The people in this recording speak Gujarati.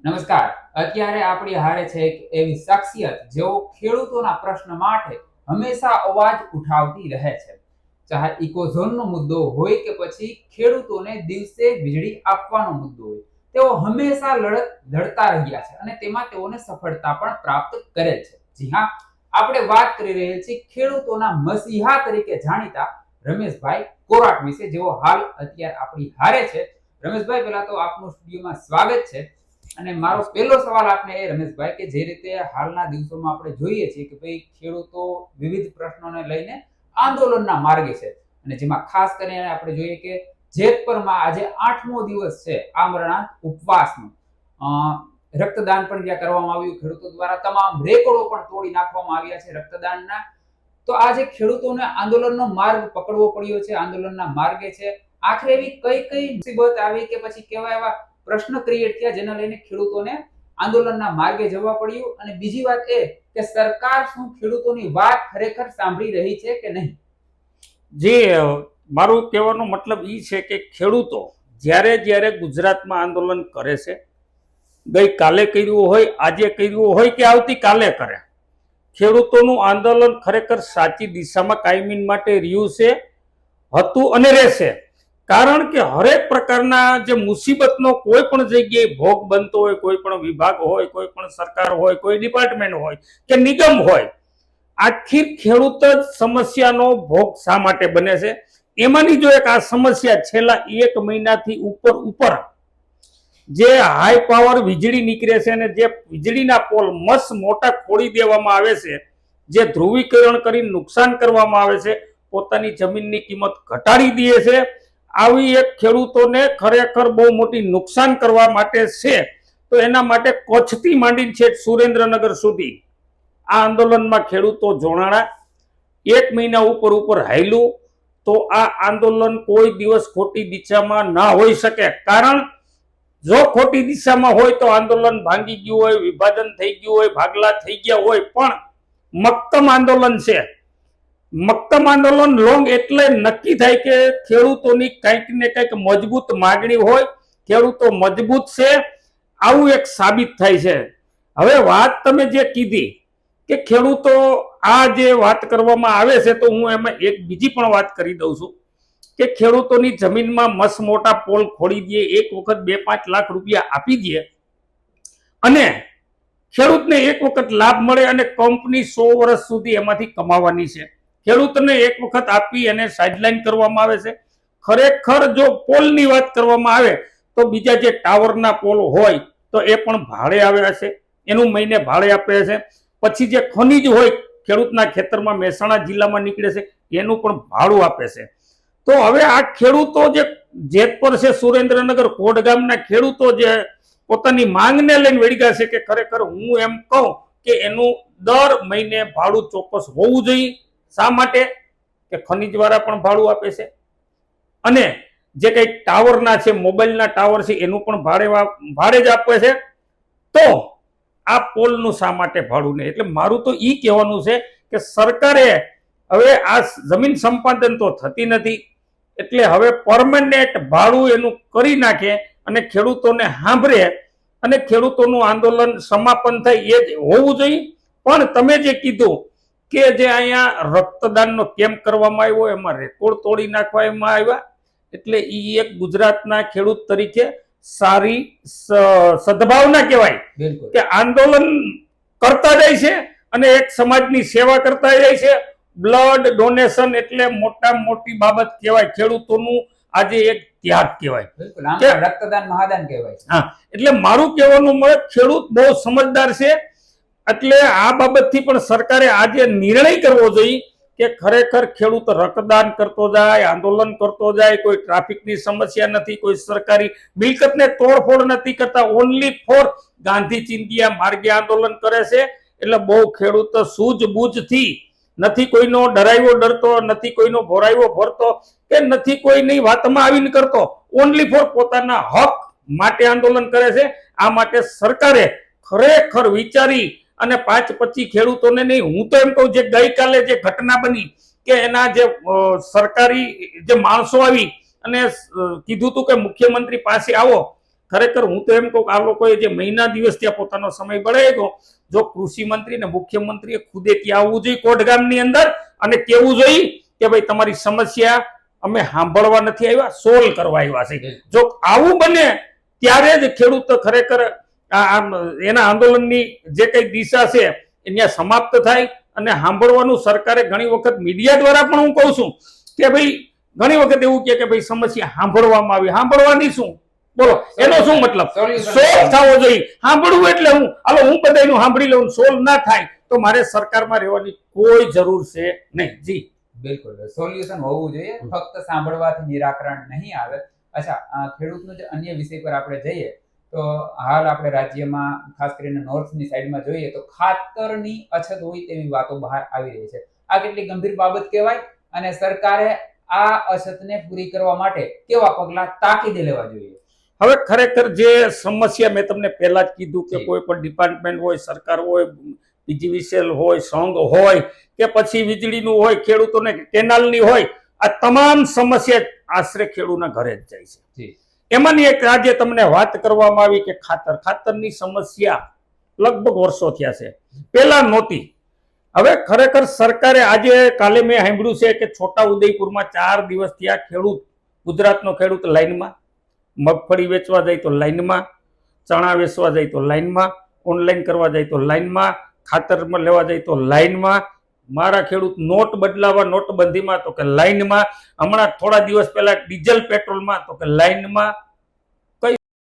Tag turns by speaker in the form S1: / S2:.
S1: નમસ્કાર. અત્યારે આપણી હારે છે એક એવી શખ્સિયત જેઓ ખેડૂતોના પ્રશ્ન માટે હંમેશા અવાજ ઉઠાવતી રહે છે. ચાહે ઇકોઝોનનો મુદ્દો હોય કે પછી ખેડૂતોને દિવસે વીજળી આપવાનો મુદ્દો હોય, તેઓ હંમેશા લડત લડતા રહ્યા છે અને તેમાં તેઓને સફળતા પણ પ્રાપ્ત કરેલ છે. જી હા, આપણે વાત કરી રહ્યા છીએ ખેડૂતોના મસીહા તરીકે જાણીતા રમેશભાઈ કોરાટ વિશે, જેઓ હાલ અત્યારે આપણી હારે છે. રમેશભાઈ, પહેલા તો આપનું સ્ટુડિયોમાં સ્વાગત છે. અને મારો પહેલો સવાલ આપને એ રમેશભાઈ, કે જે રીતે હાલના દિવસોમાં આપણે જોઈએ છીએ કે ભાઈ ખેડૂતો વિવિધ પ્રશ્નોને લઈને આંદોલનના માર્ગે છે, અને જેમાં ખાસ કરીને આપણે જોઈએ કે જેતપુરમાં આજે 8મો દિવસ છે આમરણાંત ઉપવાસનો. રક્તદાન પણ ત્યાં કરવામાં આવ્યું ખેડૂતો દ્વારા, તમામ રેકોર્ડો પણ તોડી નાખવામાં આવ્યા છે રક્તદાનના. તો આજે ખેડૂતોને આંદોલનનો માર્ગ પકડવો પડ્યો છે, આંદોલનના માર્ગે છે. આખરે એવી કઈ મુસીબત આવી કે પછી કેવા એવા પ્રશ્ન ક્રિએટ થયા જેના લઈને ખેડૂતોને આંદોલનના માર્ગે જવા પડ્યું? અને બીજી વાત એ કે સરકાર શું ખેડૂતોની વાત ખરેખર સાંભળી રહી છે કે નહીં?
S2: જે મારું કહેવાનો મતલબ એ છે કે ખેડૂતો જ્યારે ગુજરાતમાં આંદોલન કરે છે, ગઈકાલે કર્યું હોય, આજે કર્યું હોય કે આવતીકાલે કરે, ખેડૂતોનું આંદોલન ખરેખર સાચી દિશામાં કાયમી માટે રહ્યું છે, હતું અને રહેશે. કારણ કે હરેક પ્રકારના જે મુસીબતનો કોઈ પણ જગ્યાએ ભોગ બનતો હોય, કોઈ પણ વિભાગ હોય, કોઈ પણ સરકાર હોય, કોઈ ડિપાર્ટમેન્ટ હોય કે નિગમ હોય, આખી ખેડૂત જ સમસ્યાનો ભોગ શા માટે બને છે? એમાંની જો એક આ સમસ્યા છેલ્લા 1 મહિનાથી ઉપર જે હાઈ પાવર વીજળી નીકળે છે અને જે વીજળીના પોલ મસ્ત મોટા ખોડી દેવામાં આવે છે, જે ધ્રુવીકરણ કરી નુકસાન કરવામાં આવે છે, પોતાની જમીનની કિંમત ઘટાડી દે છે, આવી એક ખેડૂતોને ખરેખર બહુ મોટી નુકસાન કરવા માટે છે. તો એના માટે કચ્છથી માંડીને છે સુરેન્દ્રનગર સુધી આ આંદોલનમાં ખેડૂતો જોડાણા. 1 મહિના ઉપર હાલ્યું. તો આ આંદોલન કોઈ દિવસ ખોટી દિશામાં ના હોઈ શકે. કારણ જો ખોટી દિશામાં હોય તો આંદોલન ભાંગી ગયું હોય, વિભાજન થઈ ગયું હોય, ભાગલા થઈ ગયા હોય. પણ મક્કમ આંદોલન છે. મક્કમ આંદોલન લોંગ એટલે નક્કી થાય કે ખેડૂતોની કંઈક ને કંઈક મજબૂત માગણી હોય, ખેડૂતો મજબૂત છે, આવું એક સાબિત થાય છે. હવે વાત તમે જે કીધી કે ખેડૂતો આ જે વાત કરવામાં આવે છે, તો હું એમાં એક બીજી પણ વાત કરી દઉં છું કે ખેડૂતોની જમીનમાં મસ્ત મોટા પોલ ખોડી દે, એક વખત 2-5 લાખ રૂપિયા આપી દે અને ખેડૂતને એક વખત લાભ મળે અને કંપની 100 વર્ષ સુધી એમાંથી કમાવાની છે. ખેડૂતને એક વખત આપી અને સાઇડલાઇન કરવામાં આવે છે. ખરેખર જો પોલની વાત કરવામાં આવે તો બીજા જે ટાવરના પોલ હોય તો એ પણ ભાડે આવ્યા છે, એનું મહિને ભાડે આપે છે. પછી જે ખનીજ હોય ખેડૂતના ખેતરમાં મહેસાણા જિલ્લામાં નીકળે છે, એનું પણ ભાડું આપે છે. તો હવે આ ખેડૂતો જે જેતપુર છે, સુરેન્દ્રનગર કોટ ગામના ખેડૂતો જે પોતાની માંગને લઈને વળગ્યા છે કે ખરેખર હું એમ કહું કે એનું દર મહિને ભાડું ચોક્કસ હોવું જોઈએ. શા માટે? કે ખનીજ વાળા પણ ભાડું આપે છે અને જે કંઈક ટાવરના છે, મોબાઈલના ટાવર છે, એનું પણ ભાડે જ આપે છે. તો આ પોલનું શા માટે ભાડું નહીં? એટલે મારું તો એ કહેવાનું છે કે સરકારે હવે આ જમીન સંપાદન તો થતી નથી, એટલે હવે પરમેનન્ટ ભાડું એનું કરી નાખે અને ખેડૂતોને સાંભળે અને ખેડૂતોનું આંદોલન સમાપન થાય એ જ હોવું જોઈએ. પણ તમે જે કીધું કે જે અહીંયા રક્તદાનનો કેમ્પ કરવામાં આવ્યો, એમાં રેકોર્ડ તોડી નાખવામાં આવ્યા, એટલે એ એક ગુજરાતના ખેડૂત તરીકે સારી સદભાવના કહેવાય કે આંદોલન કરતા જાય છે અને એક સમાજની સેવા કરતા જાય છે. બ્લડ ડોનેશન એટલે મોટી બાબત કહેવાય. ખેડૂતોનું આજે એક ત્યાગ કહેવાય,
S1: રક્તદાન મહાદાન કહેવાય.
S2: હા, એટલે મારું કહેવાનું મળે ખેડૂત બહુ સમજદાર છે. એટલે આ બાબતથી પણ સરકારે આજે નિર્ણય કરવો જોઈએ કે ખરેખર ખેડૂત રક્તદાન કરતો જાય, આંદોલન કરતો જાય. કોઈ ટ્રાફિકની સમસ્યા નથી, કોઈ સરકારી મિલકતને તોડફોડ નથી કરતા, ઓનલી ફોર ગાંધી ચિંધ્યા માર્ગે આંદોલન કરે છે. એટલે બહુ ખેડૂત સૂઝબૂઝથી, નથી કોઈનો ડરાવ્યો ડરતો, નથી કોઈનો ભોરાવ્યો ભરતો કે નથી કોઈની વાતમાં આવીને કરતો, ઓનલી ફોર પોતાના હક માટે આંદોલન કરે છે. આ માટે સરકારે ખરેખર વિચારી અને 5-25 ખેડૂતોને નહીં, હું તો એમ કહું જે ગઈકાલે જે ઘટના બની કે એના જે સરકારી જે માણસો આવી અને કીધું હતું કે મુખ્યમંત્રી પાસે આવો, ખરેખર હું તો એમ કહું કે આ લોકોએ જે મહિના દિવસ ત્યાં પોતાનો સમય બળાવ્યો, જો કૃષિ મંત્રી ને મુખ્યમંત્રીએ ખુદે ત્યાં આવવું જોઈએ કોટગામની અંદર અને કેવું જોઈએ કે ભાઈ તમારી સમસ્યા અમે સાંભળવા નથી આવ્યા, સોલ્વ કરવા આવ્યા છે. જો આવું બને ત્યારે જ ખેડૂત ખરેખર એના આંદોલનની જે કઈ દિશા છે એ સમાપ્ત થાય. અને સાંભળવાનું સરકારે ઘણી વખત મીડિયા દ્વારા પણ હું કહું છું કે ભાઈ ઘણી વખત એવું કે ભાઈ સમસ્યા સાંભળવામાં આવી, સાંભળવાની શું બોલો, એનો શું મતલબ? સોલ્વ થવો જોઈએ. સાંભળવું એટલે હું બધાનું સાંભળી લઉં, સોલ્વ ના થાય તો મારે સરકારમાં રહેવાની કોઈ જરૂર છે નહીં. જી
S1: બિલકુલ, સોલ્યુશન હોવું જોઈએ, ફક્ત સાંભળવાથી નિરાકરણ નહીં આવે. અચ્છા, ખેડૂતનો જે અન્ય વિષય પર આપણે જઈએ તો હાલ આપણે રાજ્યમાં ખાસ કરીને નોર્થની સાઈડમાં જોઈએ તો ખાતરની અછત હોય તેવી વાતો બહાર આવી રહી છે. આ કેટલી ગંભીર બાબત કહેવાય અને સરકારે આ અછતને પૂરી કરવા માટે કેવા પગલા તાકીદે લેવા જોઈએ?
S2: હવે ખરેખર જે સમસ્યા મેં તમને પહેલા જ કીધું કે કોઈ પણ ડિપાર્ટમેન્ટ હોય, સરકાર હોય, પીજીવીસીએલ હોય, સંઘ હોય કે પછી વીજળીનું હોય, ખેડૂતોને કેનાલની હોય, આ તમામ સમસ્યા આશરે ખેડૂતના ઘરે જ જાય છે. એમાંની એક આજે તમને વાત કરવામાં આવી કે ખાતરની સમસ્યા લગભગ વર્ષો થયા છે, પહેલા નહોતી. હવે ખરેખર સરકારે આજે કાલે મેં સાંભળ્યું છે કે છોટા ઉદયપુરમાં 4 દિવસ થયા ખેડૂત, ગુજરાતનો ખેડૂત લાઈનમાં, મગફળી વેચવા જાય તો લાઈનમાં, ચણા વેચવા જાય તો લાઈનમાં, ઓનલાઈન કરવા જાય તો લાઈનમાં, ખાતરમાં લેવા જાય તો લાઈનમાં, મારા ખેડૂત નોટ બદલાવા નોટબંધીમાં તો કે લાઈનમાં, હમણાં થોડા દિવસ પહેલા ડીઝલ પેટ્રોલમાં તો કે લાઈનમાં.